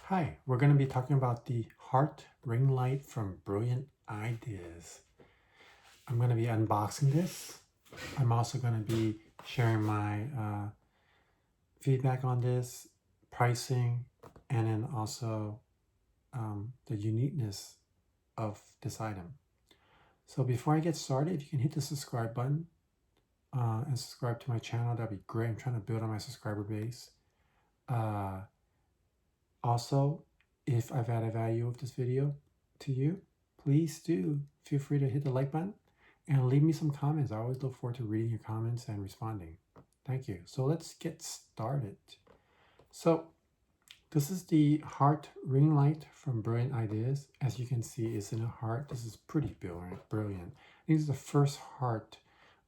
Hi, we're going to be talking about the heart ring light from Brilliant Ideas. I'm going to be unboxing this. I'm also going to be sharing my feedback on this, pricing, and then also the uniqueness of this item. So before I get started, if you can hit the subscribe button and subscribe to my channel, that'd be great. I'm trying to build on my subscriber base. Also, if I've added value of this video to you, please do feel free to hit the like button and leave me some comments. I always look forward to reading your comments and responding. Thank you. So let's get started. So this is the heart ring light from Brilliant Ideas. As you can see, it's in a heart. This is pretty brilliant. This is the first heart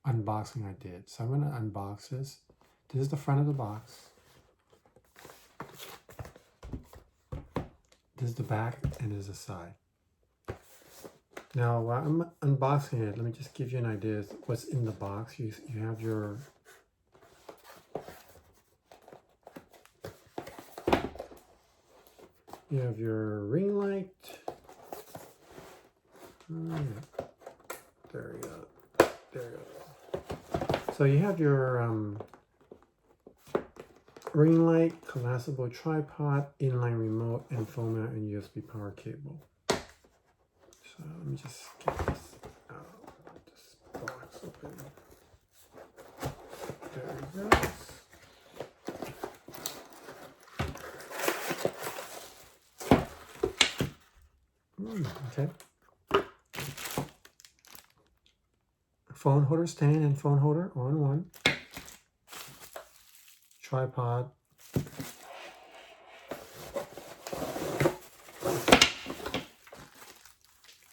unboxing I did. So I'm going to unbox this. This is the front of the box. This is the back and this is the side. Now, while I'm unboxing it, let me just give you an idea of what's in the box. You have your ring light. Oh, yeah. There you go. There you go. So you have your ring light, collapsible tripod, inline remote, and phone mount and USB power cable. So let me just get this out. This box open. There it goes. Okay. Phone holder stand and phone holder all in one. Tripod.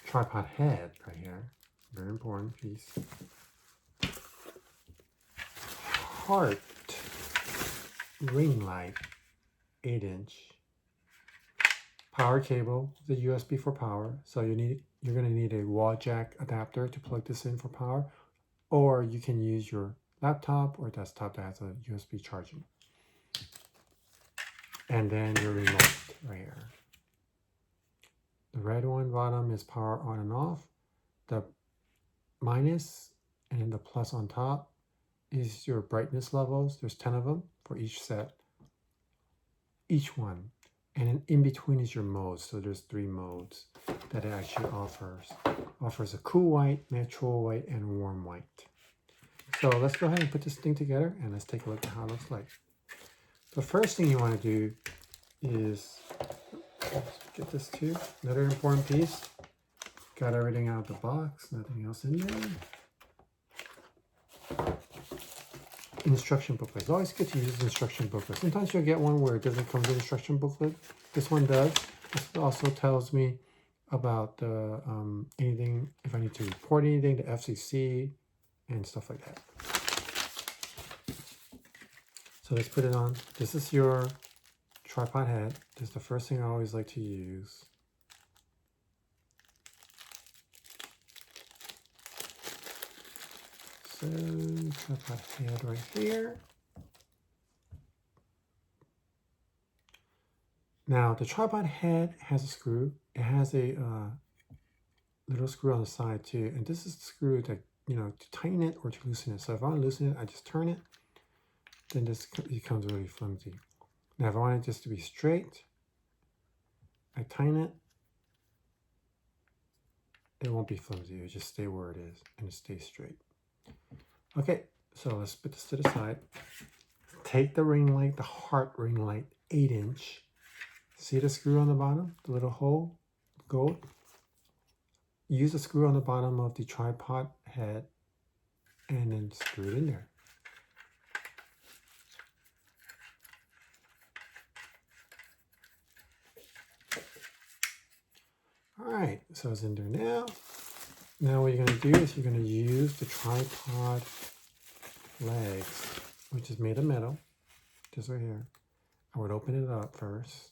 Tripod head right here. Very important piece. Heart ring light, 8-inch. Power cable, the USB for power. So you're going to need a wall jack adapter to plug this in for power, or you can use your laptop or desktop that has a USB charging. And then your remote right here. The red one bottom is power on and off. The minus and then the plus on top is your brightness levels. There's 10 of them for each set, each one. And then in between is your modes. So there's 3 modes that it actually offers. Offers a cool white, natural white, and warm white. So let's go ahead and put this thing together and let's take a look at how it looks like. The first thing you want to do is get this too. Another important piece. Got everything out of the box, nothing else in there. Instruction booklet. It's always good to use instruction booklet. Sometimes you'll get one where it doesn't come with an instruction booklet. This one does. This also tells me about the anything, if I need to report anything to FCC and stuff like that. So let's put it on. This is your tripod head. This is the first thing I always like to use. So tripod head right here. Now the tripod head has a screw. It has a little screw on the side too, and this is the screw that to tighten it or to loosen it. So if I want to loosen it, I just turn it. Then this becomes really flimsy. Now if I want it just to be straight, I tighten it. It won't be flimsy. It'll just stay where it is and it stays straight. Okay, so let's put this to the side. Take the ring light, the heart ring light, 8-inch. See the screw on the bottom, the little hole, gold? Use the screw on the bottom of the tripod head and then screw it in there. All right, so it's in there now. Now what you're going to do is you're going to use the tripod legs, which is made of metal, just right here. I would open it up first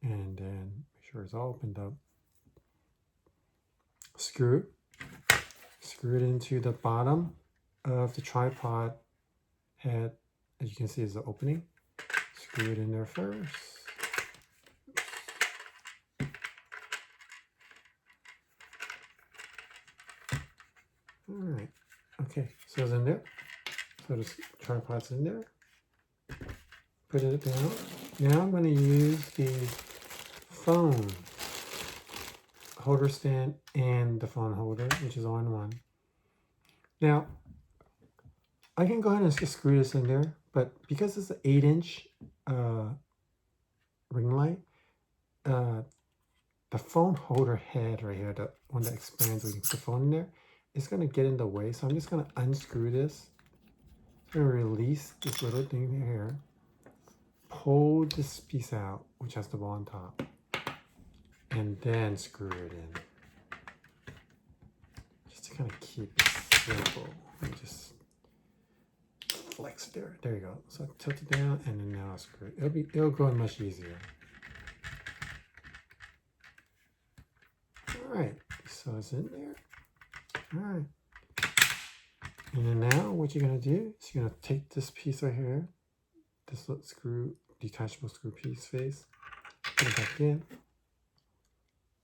and then make sure it's all opened up. Screw it into the bottom of the tripod head. As you can see, is the opening. Screw it in there first. All right. Okay, so it's in there. So this tripod's in there. Put it down. Now I'm going to use the phone holder stand and the phone holder, which is all in one. Now, I can go ahead and just screw this in there, but because it's an 8-inch ring light, the phone holder head right here, the one that expands where you put the phone in there, is going to get in the way. So I'm just going to unscrew this. I'm going to release this little thing here. Pull this piece out, which has the ball on top, and then screw it in. Just to kind of keep it simple. And just flex there. There you go. So tilt it down, and then now screw it. It'll go in much easier. All right. So it's in there. All right. And then now what you're going to do is you're going to take this piece right here, this little screw, detachable screw piece face, put it back in.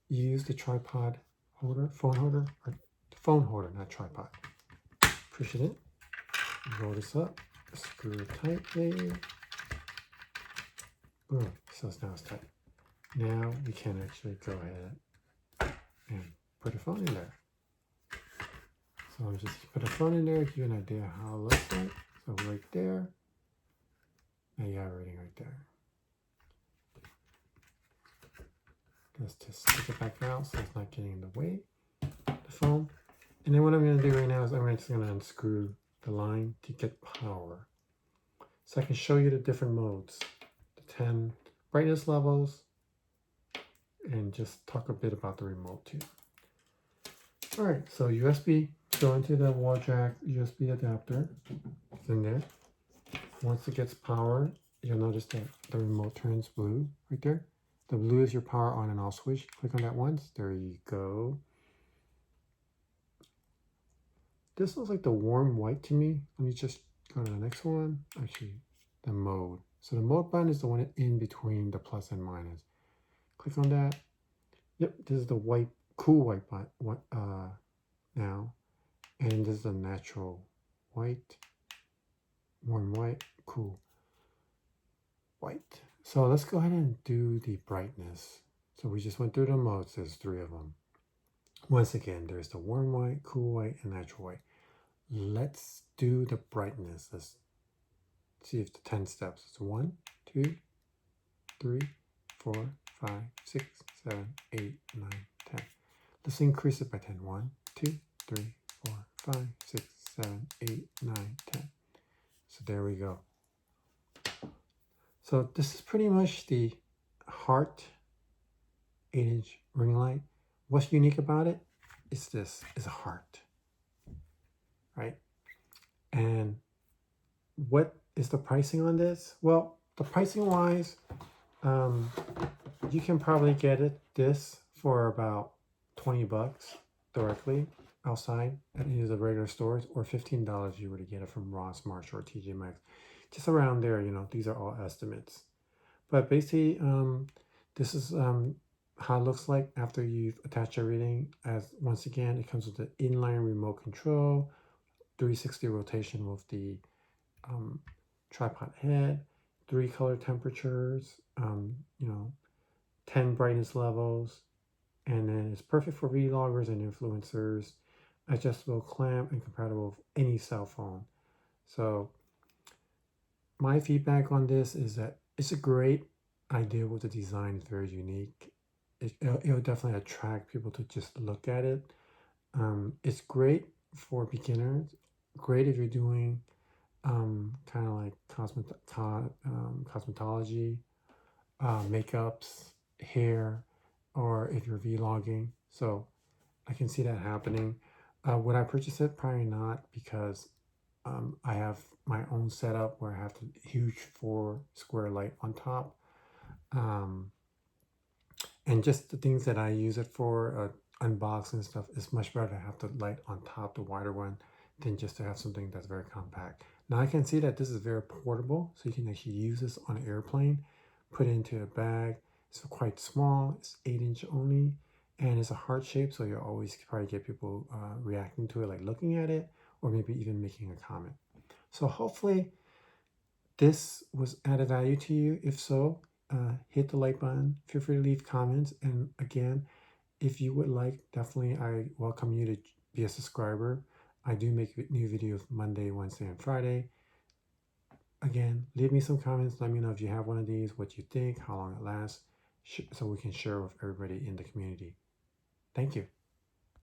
Use the tripod holder, phone holder, or the phone holder, not tripod. Push it in, roll this up, screw it tightly. Boom, so now it's tight. Now we can actually go ahead and put a phone in there. So I'll just put a phone in there, give you an idea how it looks like. So right there, and you have everything right there. Let's just stick it back out so it's not getting in the way, the phone. And then what I'm going to do right now is I'm just going to unscrew the line to get power. So I can show you the different modes, the 10 brightness levels, and just talk a bit about the remote too. All right, so USB, go into the wall jack USB adapter. It's in there. Once it gets power, you'll notice that the remote turns blue right there. The blue is your power on and off switch. Click on that once. There you go. This looks like the warm white to me. Let me just go to the next one. Actually, the mode. So the mode button is the one in between the plus and minus. Click on that. Yep, this is the white, cool white button now. And this is the natural white, warm white, cool white. So let's go ahead and do the brightness. So we just went through the modes. There's 3 of them. Once again, there's the warm white, cool white, and natural white. Let's do the brightness. Let's see if the 10 steps. It's 1, 2, 3, 4, 5, 6, 7, 8, 9, 10. Let's increase it by 10. 1, 2, 3, 4, 5, 6, 7, 8, 9, 10. So there we go. So this is pretty much the Heart 8-inch ring light. What's unique about it is this is a heart, right? And what is the pricing on this? Well, the pricing wise, you can probably get this for about 20 bucks directly outside at any of the regular stores, or $15 if you were to get it from Ross, Marshall, or TJ Maxx. Just around there, you know, these are all estimates. But basically, this is how it looks like after you've attached everything. As once again, it comes with the inline remote control, 360 rotation with the tripod head, 3 color temperatures, 10 brightness levels, and then it's perfect for vloggers and influencers, adjustable clamp, and compatible with any cell phone. So my feedback on this is that it's a great idea with the design. It's very unique. It'll definitely attract people to just look at it. It's great for beginners. Great if you're doing kind of like cosmetology, makeups, hair, or if you're vlogging. So I can see that happening. Would I purchase it? Probably not, because I have my own setup where I have the huge 4 square light on top. And just the things that I use it for, unbox and stuff, is much better to have the light on top, the wider one, than just to have something that's very compact. Now I can see that this is very portable, so you can actually use this on an airplane, put it into a bag. It's quite small, it's 8-inch only, And it's a heart shape, so you'll always probably get people reacting to it, like looking at it, or maybe even making a comment. So hopefully this was added value to you. If so, hit the like button. Feel free to leave comments. And again, if you would like, definitely I welcome you to be a subscriber. I do make new videos Monday, Wednesday, and Friday. Again, leave me some comments. Let me know if you have one of these, what you think, how long it lasts, so we can share with everybody in the community. Thank you.